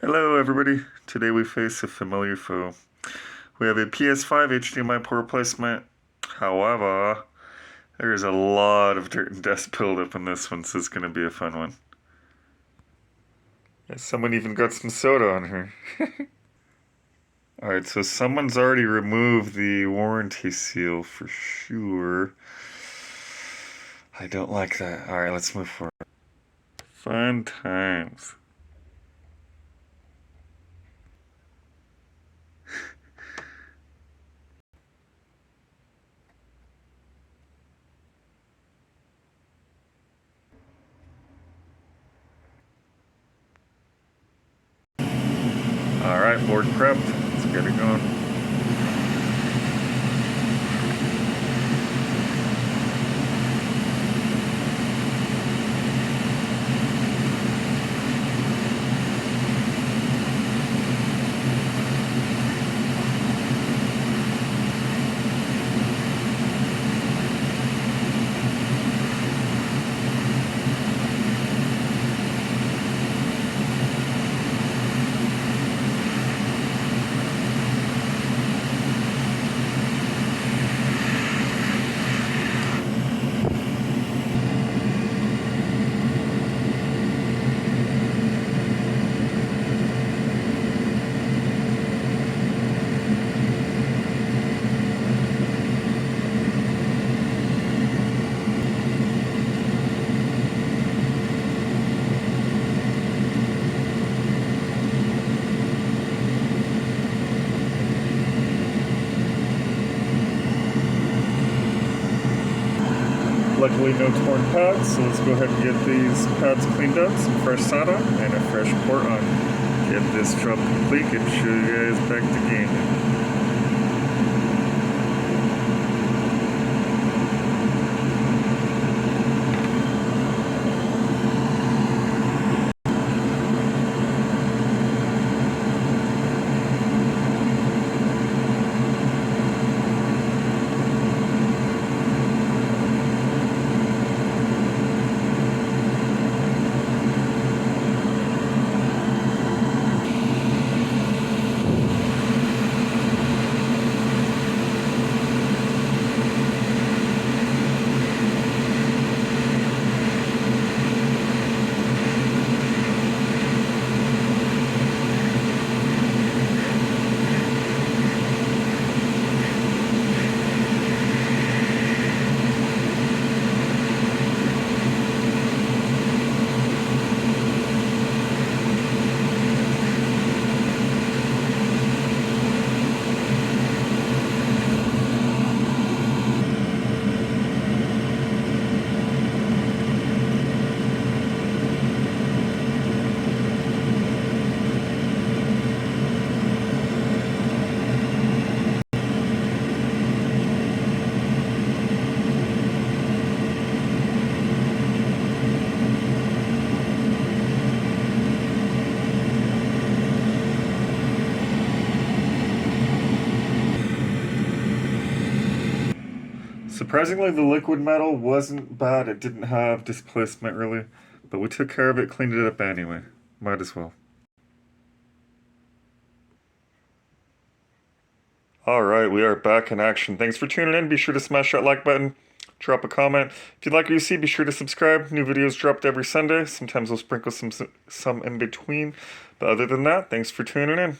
Hello everybody, today we face a familiar foe. We have a PS5 HDMI port replacement, however, there is a lot of dirt and dust buildup in this one, so it's going to be a fun one. Yeah, someone even got some soda on her. Alright, so someone's already removed the warranty seal for sure. I don't like that. Alright, let's move forward. Fun times. Alright, board prepped. Let's get it going. Luckily no torn pads, so let's go ahead and get these pads cleaned up, some fresh solder, and a fresh port on. Get this job complete and show you guys back to gaming. Surprisingly, the liquid metal wasn't bad. It didn't have displacement really, but we took care of it, cleaned it up anyway. Might as well. Alright, we are back in action. Thanks for tuning in. Be sure to smash that like button. Drop a comment. If you like what you see, be sure to subscribe. New videos dropped every Sunday. Sometimes we'll sprinkle some in between. But other than that, thanks for tuning in.